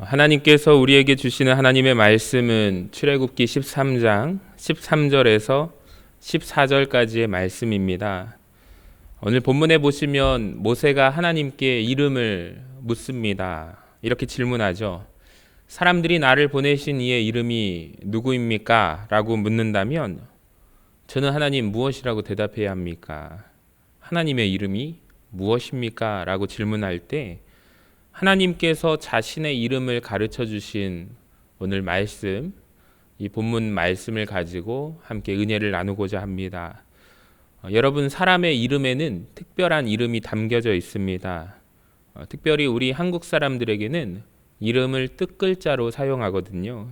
하나님께서 우리에게 주시는 하나님의 말씀은 출애굽기 13장 13절에서 14절까지의 말씀입니다. 오늘 본문에 보시면 모세가 하나님께 이름을 묻습니다. 이렇게 질문하죠. 사람들이 나를 보내신 이의 이름이 누구입니까? 라고 묻는다면 저는 하나님 무엇이라고 대답해야 합니까? 하나님의 이름이 무엇입니까? 라고 질문할 때 하나님께서 자신의 이름을 가르쳐 주신 오늘 말씀, 이 본문 말씀을 가지고 함께 은혜를 나누고자 합니다. 여러분, 사람의 이름에는 특별한 이름이 담겨져 있습니다. 특별히 우리 한국 사람들에게는 이름을 뜻글자로 사용하거든요.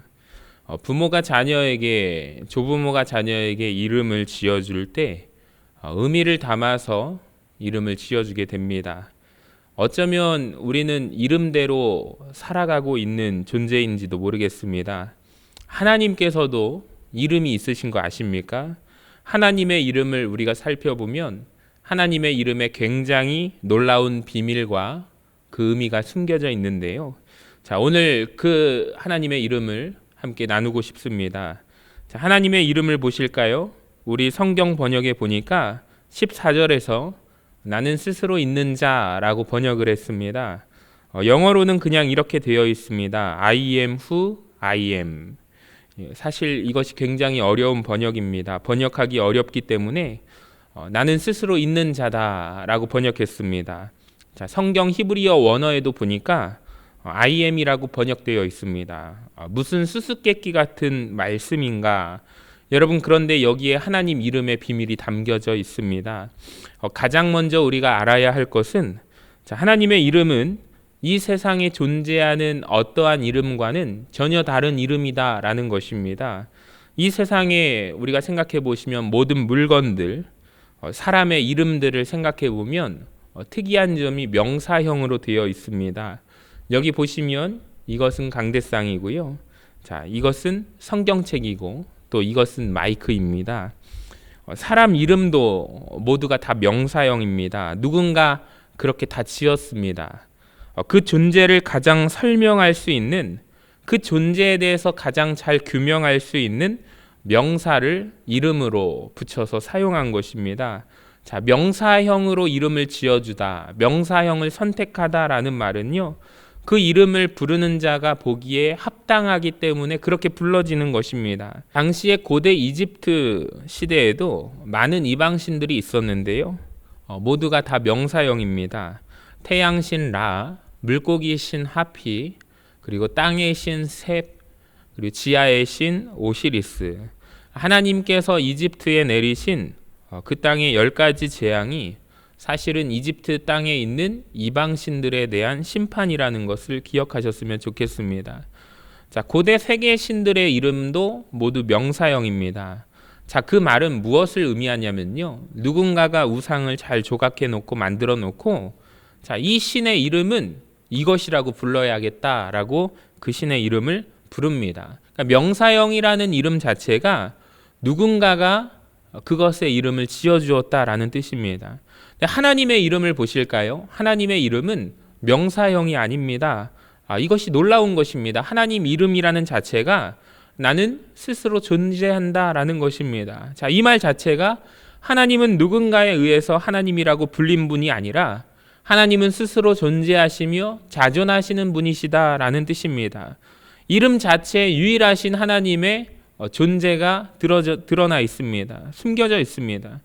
부모가 자녀에게, 조부모가 자녀에게 이름을 지어줄 때 의미를 담아서 이름을 지어주게 됩니다. 어쩌면 우리는 이름대로 살아가고 있는 존재인지도 모르겠습니다. 하나님께서도 이름이 있으신 거 아십니까? 하나님의 이름을 우리가 살펴보면 하나님의 이름에 굉장히 놀라운 비밀과 그 의미가 숨겨져 있는데요. 자, 오늘 그 하나님의 이름을 함께 나누고 싶습니다. 자, 하나님의 이름을 보실까요? 우리 성경 번역에 보니까 14절에서 나는 스스로 있는 자라고 번역을 했습니다. 영어로는 그냥 이렇게 되어 있습니다. I am who I am. 사실 이것이 굉장히 어려운 번역입니다. 번역하기 어렵기 때문에 나는 스스로 있는 자다라고 번역했습니다. 자, 성경 히브리어 원어에도 보니까 I am이라고 번역되어 있습니다. 무슨 수수께끼 같은 말씀인가? 여러분, 그런데 여기에 하나님 이름의 비밀이 담겨져 있습니다. 가장 먼저 우리가 알아야 할 것은 하나님의 이름은 이 세상에 존재하는 어떠한 이름과는 전혀 다른 이름이다라는 것입니다. 이 세상에 우리가 생각해 보시면 모든 물건들, 사람의 이름들을 생각해 보면 특이한 점이 명사형으로 되어 있습니다. 여기 보시면 이것은 강대상이고요. 자, 이것은 성경책이고 또 이것은 마이크입니다. 사람 이름도 모두가 다 명사형입니다. 누군가 그렇게 다 지었습니다. 그 존재를 가장 설명할 수 있는, 그 존재에 대해서 가장 잘 규명할 수 있는 명사를 이름으로 붙여서 사용한 것입니다. 자, 명사형으로 이름을 지어주다, 명사형을 선택하다라는 말은요, 그 이름을 부르는 자가 보기에 합당하기 때문에 그렇게 불러지는 것입니다. 당시에 고대 이집트 시대에도 많은 이방신들이 있었는데요. 모두가 다 명사형입니다. 태양신 라, 물고기 신 하피, 그리고 땅의 신 셋, 그리고 지하의 신 오시리스. 하나님께서 이집트에 내리신 그 땅의 10가지 재앙이 사실은 이집트 땅에 있는 이방신들에 대한 심판이라는 것을 기억하셨으면 좋겠습니다. 자, 고대 세계 신들의 이름도 모두 명사형입니다. 자, 그 말은 무엇을 의미하냐면요, 누군가가 우상을 잘 조각해 놓고 만들어 놓고, 자, 이 신의 이름은 이것이라고 불러야겠다라고 그 신의 이름을 부릅니다. 그러니까 명사형이라는 이름 자체가 누군가가 그것의 이름을 지어주었다라는 뜻입니다. 하나님의 이름을 보실까요? 하나님의 이름은 명사형이 아닙니다. 이것이 놀라운 것입니다. 하나님 이름이라는 자체가 나는 스스로 존재한다라는 것입니다. 자, 이 말 자체가 하나님은 누군가에 의해서 하나님이라고 불린 분이 아니라 하나님은 스스로 존재하시며 자존하시는 분이시다라는 뜻입니다. 이름 자체에 유일하신 하나님의 존재가 드러나 있습니다. 숨겨져 있습니다.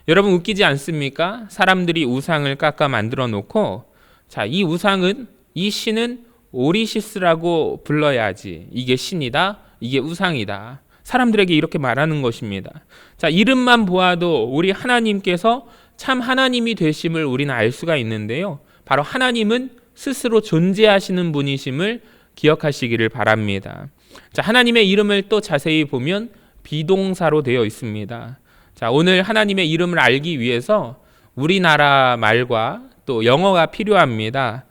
여러분, 웃기지 않습니까? 사람들이 우상을 깎아 만들어 놓고, 자, 이 우상은, 이 신은 오리시스라고 불러야지, 이게 신이다, 이게 우상이다, 사람들에게 이렇게 말하는 것입니다. 자, 이름만 보아도 우리 하나님께서 참 하나님이 되심을 우리는 알 수가 있는데요, 바로 하나님은 스스로 존재하시는 분이심을 기억하시기를 바랍니다. 자, 하나님의 이름을 또 자세히 보면 비동사로 되어 있습니다. 자, 오늘 하나님의 이름을 알기 위해서 우리나라 말과 또 영어가 필요합니다.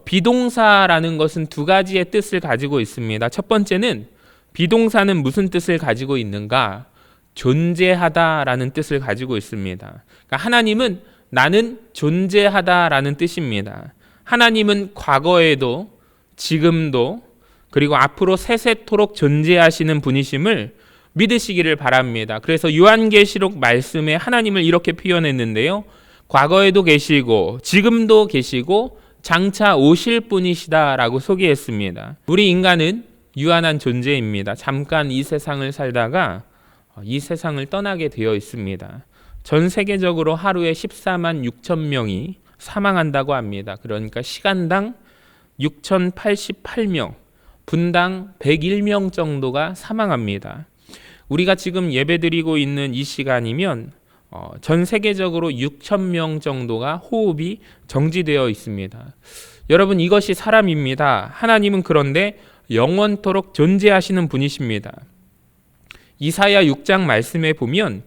비동사라는 것은 두 가지의 뜻을 가지고 있습니다. 첫 번째는 비동사는 무슨 뜻을 가지고 있는가? 존재하다라는 뜻을 가지고 있습니다. 그러니까 하나님은 나는 존재하다라는 뜻입니다. 하나님은 과거에도 지금도 그리고 앞으로 세세토록 존재하시는 분이심을 믿으시기를 바랍니다. 그래서 요한계시록 말씀에 하나님을 이렇게 표현했는데요. 과거에도 계시고 지금도 계시고 장차 오실 분이시다라고 소개했습니다. 우리 인간은 유한한 존재입니다. 잠깐 이 세상을 살다가 이 세상을 떠나게 되어 있습니다. 전 세계적으로 하루에 14만 6천 명이 사망한다고 합니다. 그러니까 시간당 6,088명, 분당 101명 정도가 사망합니다. 우리가 지금 예배드리고 있는 이 시간이면 전 세계적으로 6,000명 정도가 호흡이 정지되어 있습니다. 여러분, 이것이 사람입니다. 하나님은 그런데 영원토록 존재하시는 분이십니다. 이사야 6장 말씀에 보면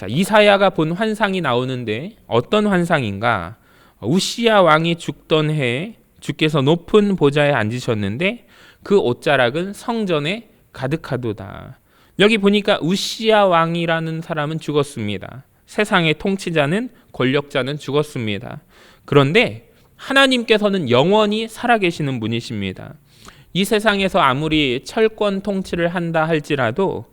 이사야가 본 환상이 나오는데 어떤 환상인가? 우시야 왕이 죽던 해에 주께서 높은 보좌에 앉으셨는데 그 옷자락은 성전에 가득하도다. 여기 보니까 우시야 왕이라는 사람은 죽었습니다. 세상의 통치자는, 권력자는 죽었습니다. 그런데 하나님께서는 영원히 살아계시는 분이십니다. 이 세상에서 아무리 철권 통치를 한다 할지라도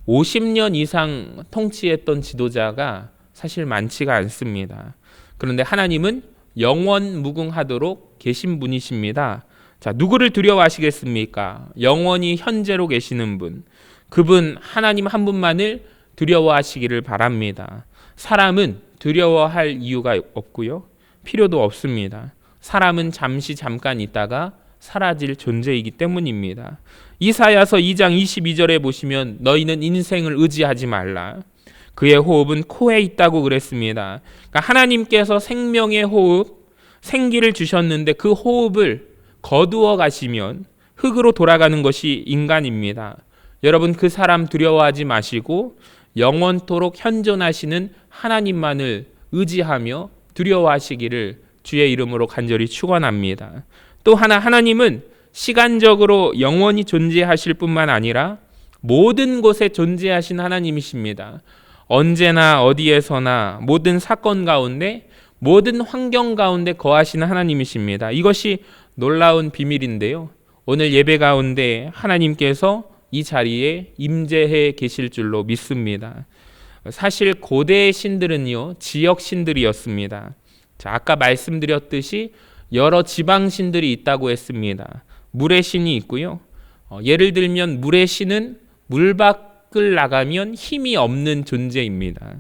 50년 이상 통치했던 지도자가 사실 많지가 않습니다. 그런데 하나님은 영원 무궁하도록 계신 분이십니다. 자, 누구를 두려워하시겠습니까? 영원히 현재로 계시는 분. 그분 하나님 한 분만을 두려워하시기를 바랍니다. 사람은 두려워할 이유가 없고요. 필요도 없습니다. 사람은 잠깐 있다가 사라질 존재이기 때문입니다. 이사야서 2장 22절에 보시면 너희는 인생을 의지하지 말라. 그의 호흡은 코에 있다고 그랬습니다. 그러니까 하나님께서 생명의 호흡, 생기를 주셨는데 그 호흡을 거두어 가시면 흙으로 돌아가는 것이 인간입니다. 여러분, 그 사람 두려워하지 마시고 영원토록 현존하시는 하나님만을 의지하며 두려워하시기를 주의 이름으로 간절히 축원합니다. 또 하나님은 시간적으로 영원히 존재하실 뿐만 아니라 모든 곳에 존재하신 하나님이십니다. 언제나 어디에서나 모든 사건 가운데 모든 환경 가운데 거하시는 하나님이십니다. 이것이 놀라운 비밀인데요. 오늘 예배 가운데 하나님께서 이 자리에 임재해 계실 줄로 믿습니다. 사실 고대의 신들은요, 지역 신들이었습니다. 자, 아까 말씀드렸듯이 여러 지방 신들이 있다고 했습니다. 물의 신이 있고요. 예를 들면 물의 신은 물 밖을 나가면 힘이 없는 존재입니다.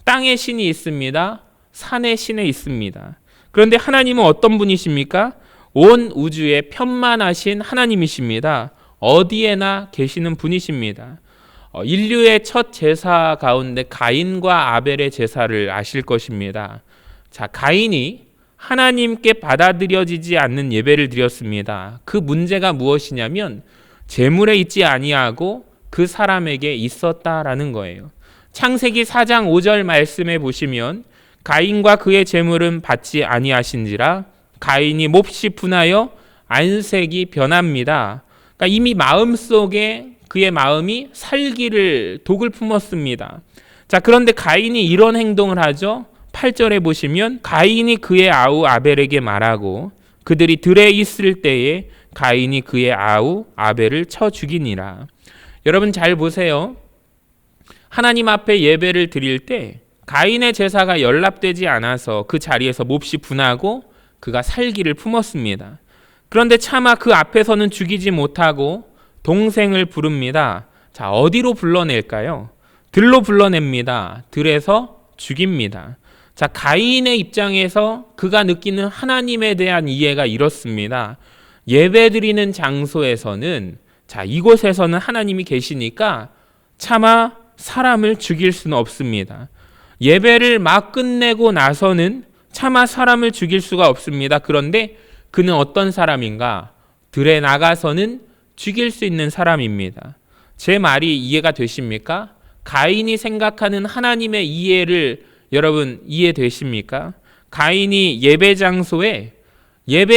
땅의 신이 있습니다. 산의 신이 있습니다. 그런데 하나님은 어떤 분이십니까? 온 우주에 편만하신 하나님이십니다. 어디에나 계시는 분이십니다. 인류의 첫 제사 가운데 가인과 아벨의 제사를 아실 것입니다. 자, 가인이 하나님께 받아들여지지 않는 예배를 드렸습니다. 그 문제가 무엇이냐면 제물에 있지 아니하고 그 사람에게 있었다라는 거예요. 창세기 4장 5절 말씀에 보시면 가인과 그의 제물은 받지 아니하신지라 가인이 몹시 분하여 안색이 변합니다. 그러니까 이미 마음속에 그의 마음이 살기를 독을 품었습니다. 자, 그런데 가인이 이런 행동을 하죠. 8절에 보시면 가인이 그의 아우 아벨에게 말하고 그들이 들에 있을 때에 가인이 그의 아우 아벨을 쳐 죽이니라. 여러분 잘 보세요. 하나님 앞에 예배를 드릴 때 가인의 제사가 연락되지 않아서 그 자리에서 몹시 분하고 그가 살기를 품었습니다. 그런데 차마 그 앞에서는 죽이지 못하고 동생을 부릅니다. 자, 어디로 불러낼까요? 들로 불러냅니다. 들에서 죽입니다. 자, 가인의 입장에서 그가 느끼는 하나님에 대한 이해가 이렇습니다. 예배드리는 장소에서는 자, 이곳에서는 하나님이 계시니까 차마 사람을 죽일 수는 없습니다. 예배를 막 끝내고 나서는 차마 사람을 죽일 수가 없습니다. 그런데 그는 어떤 사람인가? 들에 나가서는 죽일 수 있는 사람입니다. 제 말이 이해가 되십니까? 가인이 생각하는 하나님의 이해를 여러분 이해되십니까? 가인이 예배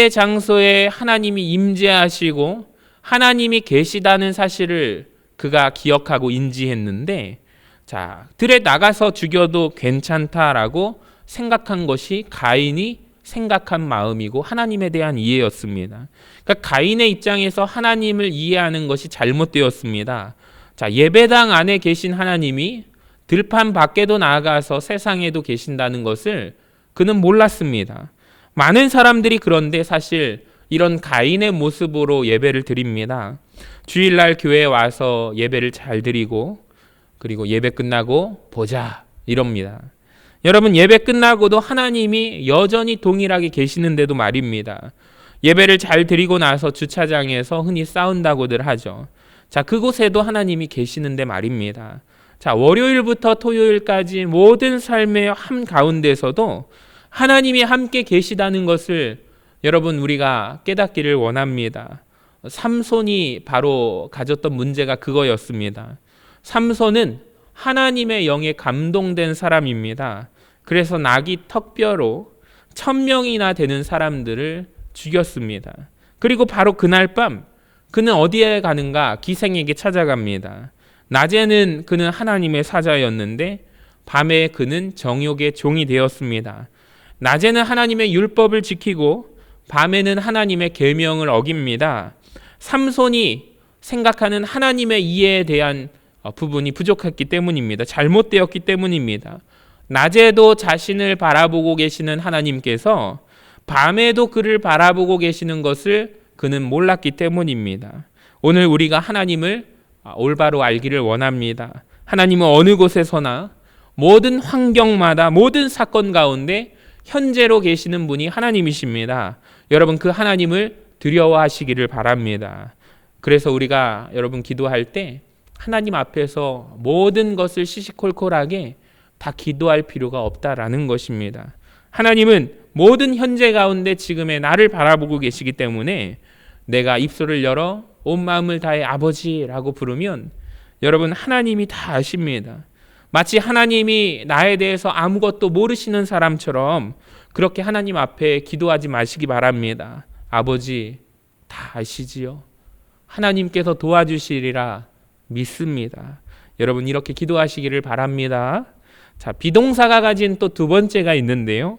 장소에 하나님이 임재하시고 하나님이 계시다는 사실을 그가 기억하고 인지했는데, 자, 들에 나가서 죽여도 괜찮다라고 생각한 것이 가인이 생각한 마음이고 하나님에 대한 이해였습니다. 그러니까 가인의 입장에서 하나님을 이해하는 것이 잘못되었습니다. 자, 예배당 안에 계신 하나님이 들판 밖에도 나아가서 세상에도 계신다는 것을 그는 몰랐습니다. 많은 사람들이 그런데 사실 이런 가인의 모습으로 예배를 드립니다. 주일날 교회에 와서 예배를 잘 드리고 그리고 예배 끝나고 보자 이럽니다. 여러분, 예배 끝나고도 하나님이 여전히 동일하게 계시는데도 말입니다. 예배를 잘 드리고 나서 주차장에서 흔히 싸운다고들 하죠. 자, 그곳에도 하나님이 계시는데 말입니다. 자, 월요일부터 토요일까지 모든 삶의 한가운데서도 하나님이 함께 계시다는 것을 여러분 우리가 깨닫기를 원합니다. 삼손이 바로 가졌던 문제가 그거였습니다. 삼손은 하나님의 영에 감동된 사람입니다. 그래서 나귀 턱뼈로 1000명이나 되는 사람들을 죽였습니다. 그리고 바로 그날 밤 그는 어디에 가는가? 기생에게 찾아갑니다. 낮에는 그는 하나님의 사자였는데 밤에 그는 정욕의 종이 되었습니다. 낮에는 하나님의 율법을 지키고 밤에는 하나님의 계명을 어깁니다. 삼손이 생각하는 하나님의 이해에 대한 부분이 부족했기 때문입니다. 잘못되었기 때문입니다. 낮에도 자신을 바라보고 계시는 하나님께서 밤에도 그를 바라보고 계시는 것을 그는 몰랐기 때문입니다. 오늘 우리가 하나님을 올바로 알기를 원합니다. 하나님은 어느 곳에서나 모든 환경마다 모든 사건 가운데 현재로 계시는 분이 하나님이십니다. 여러분, 그 하나님을 두려워하시기를 바랍니다. 그래서 우리가 여러분 기도할 때 하나님 앞에서 모든 것을 시시콜콜하게 다 기도할 필요가 없다라는 것입니다. 하나님은 모든 현재 가운데 지금의 나를 바라보고 계시기 때문에 내가 입술을 열어 온 마음을 다해 아버지라고 부르면 여러분 하나님이 다 아십니다. 마치 하나님이 나에 대해서 아무것도 모르시는 사람처럼 그렇게 하나님 앞에 기도하지 마시기 바랍니다. 아버지 다 아시지요? 하나님께서 도와주시리라 믿습니다. 여러분 이렇게 기도하시기를 바랍니다. 자, 비동사가 가진 또 두 번째가 있는데요.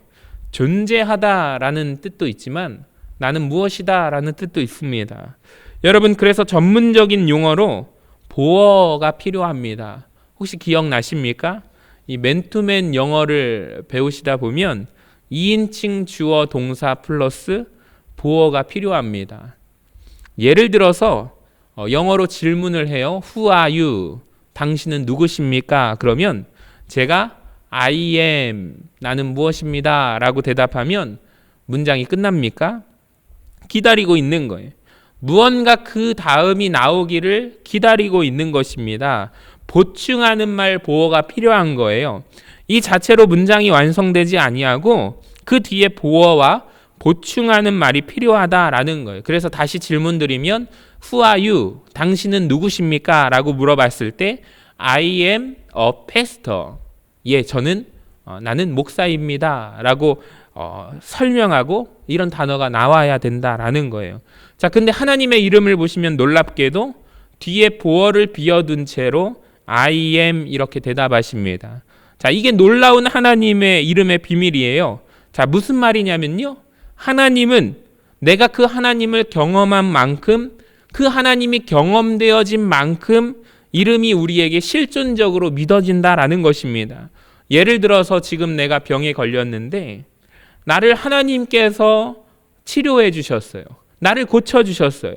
존재하다라는 뜻도 있지만 나는 무엇이다라는 뜻도 있습니다. 여러분, 그래서 전문적인 용어로 보어가 필요합니다. 혹시 기억나십니까? 이 맨투맨 영어를 배우시다 보면 2인칭 주어 동사 플러스 보어가 필요합니다. 예를 들어서 영어로 질문을 해요. Who are you? 당신은 누구십니까? 그러면 제가 I am, 나는 무엇입니다 라고 대답하면 문장이 끝납니까? 기다리고 있는 거예요. 무언가 그 다음이 나오기를 기다리고 있는 것입니다. 보충하는 말 보어가 필요한 거예요. 이 자체로 문장이 완성되지 아니하고 그 뒤에 보어와 보충하는 말이 필요하다라는 거예요. 그래서 다시 질문드리면 Who are you? 당신은 누구십니까? 라고 물어봤을 때 I am a pastor. 예, 나는 목사입니다. 라고 설명하고 이런 단어가 나와야 된다라는 거예요. 자, 근데 하나님의 이름을 보시면 놀랍게도 뒤에 보어를 비워둔 채로 I am 이렇게 대답하십니다. 자, 이게 놀라운 하나님의 이름의 비밀이에요. 자, 무슨 말이냐면요. 하나님은 내가 그 하나님을 경험한 만큼 그 하나님이 경험되어진 만큼 이름이 우리에게 실존적으로 믿어진다라는 것입니다. 예를 들어서 지금 내가 병에 걸렸는데 나를 하나님께서 치료해 주셨어요. 나를 고쳐 주셨어요.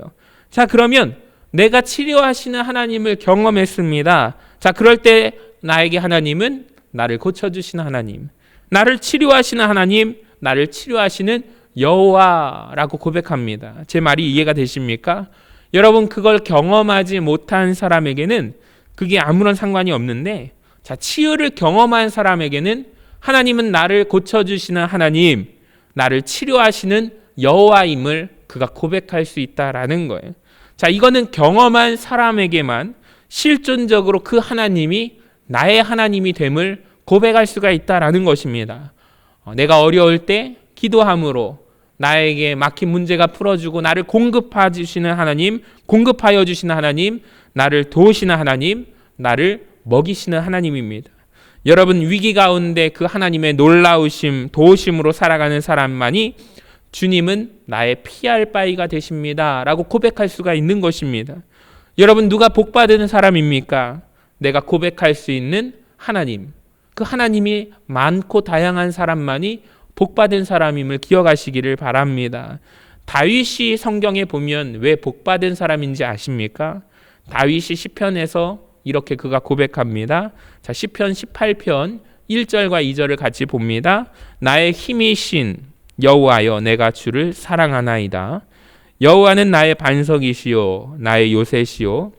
자, 그러면 내가 치료하시는 하나님을 경험했습니다. 자, 그럴 때 나에게 하나님은 나를 고쳐주시는 하나님, 나를 치료하시는 하나님, 나를 치료하시는 여호와라고 고백합니다. 제 말이 이해가 되십니까? 여러분, 그걸 경험하지 못한 사람에게는 그게 아무런 상관이 없는데, 자, 치유를 경험한 사람에게는 하나님은 나를 고쳐주시는 하나님, 나를 치료하시는 여호와임을 그가 고백할 수 있다라는 거예요. 자, 이거는 경험한 사람에게만 실존적으로 그 하나님이 나의 하나님이 됨을 고백할 수가 있다라는 것입니다. 내가 어려울 때 기도함으로 나에게 막힌 문제가 풀어주고 나를 공급하여 주시는 하나님, 나를 도우시는 하나님, 나를 먹이시는 하나님입니다. 여러분 위기 가운데 그 하나님의 놀라우심, 도우심으로 살아가는 사람만이 주님은 나의 피할 바위가 되십니다 라고 고백할 수가 있는 것입니다. 여러분 누가 복받은 사람입니까? 내가 고백할 수 있는 하나님. 그 하나님이 많고 다양한 사람만이 복받은 사람임을 기억하시기를 바랍니다. 다윗이 성경에 보면 왜 복받은 사람인지 아십니까? 다윗이 시편에서 이렇게 그가 고백합니다. 자, 시편 18편 1절과 2절을 같이 봅니다. 나의 힘이신 여호와여 내가 주를 사랑하나이다. 여호와는 나의 반석이시요 나의 요새시요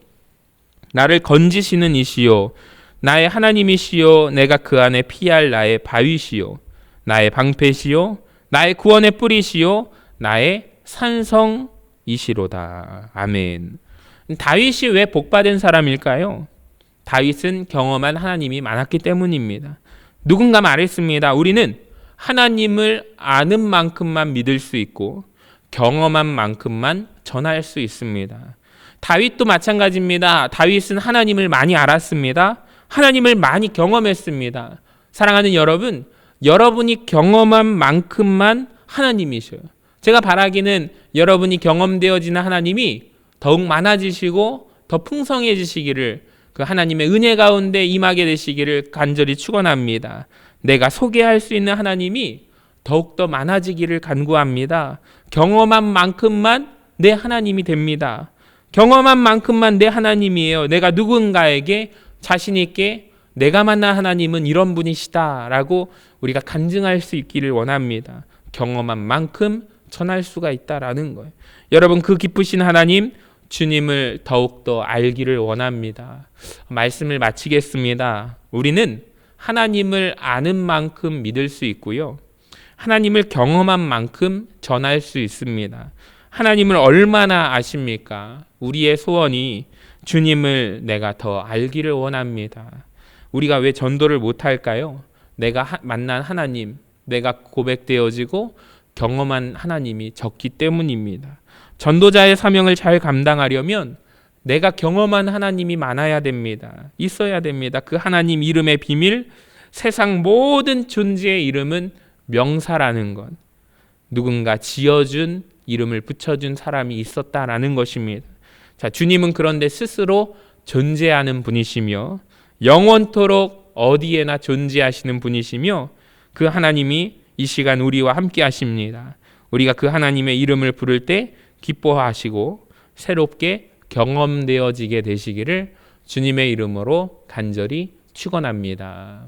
나를 건지시는 이시요 나의 하나님이시요 내가 그 안에 피할 나의 바위시요 나의 방패시요 나의 구원의 뿌리시요 나의 산성이시로다. 아멘. 다윗이 왜 복받은 사람일까요? 다윗은 경험한 하나님이 많았기 때문입니다. 누군가 말했습니다. 우리는 하나님을 아는 만큼만 믿을 수 있고 경험한 만큼만 전할 수 있습니다. 다윗도 마찬가지입니다. 다윗은 하나님을 많이 알았습니다. 하나님을 많이 경험했습니다. 사랑하는 여러분, 여러분이 경험한 만큼만 하나님이셔요. 제가 바라기는 여러분이 경험되어지는 하나님이 더욱 많아지시고 더 풍성해지시기를, 그 하나님의 은혜 가운데 임하게 되시기를 간절히 축원합니다. 내가 소개할 수 있는 하나님이 더욱더 많아지기를 간구합니다. 경험한 만큼만 내 하나님이 됩니다. 경험한 만큼만 내 하나님이에요. 내가 누군가에게 자신 있게 내가 만난 하나님은 이런 분이시다 라고 우리가 간증할 수 있기를 원합니다. 경험한 만큼 전할 수가 있다라는 거예요. 여러분, 그 기쁘신 하나님 주님을 더욱더 알기를 원합니다. 말씀을 마치겠습니다. 우리는 하나님을 아는 만큼 믿을 수 있고요, 하나님을 경험한 만큼 전할 수 있습니다. 하나님을 얼마나 아십니까? 우리의 소원이 주님을 내가 더 알기를 원합니다. 우리가 왜 전도를 못할까요? 내가 만난 하나님, 내가 고백되어지고 경험한 하나님이 적기 때문입니다. 전도자의 사명을 잘 감당하려면 내가 경험한 하나님이 많아야 됩니다. 있어야 됩니다. 그 하나님 이름의 비밀, 세상 모든 존재의 이름은 명사라는 것, 누군가 지어준 이름을 붙여준 사람이 있었다라는 것입니다. 자, 주님은 그런데 스스로 존재하는 분이시며 영원토록 어디에나 존재하시는 분이시며 그 하나님이 이 시간 우리와 함께 하십니다. 우리가 그 하나님의 이름을 부를 때 기뻐하시고 새롭게 경험되어지게 되시기를 주님의 이름으로 간절히 축원합니다.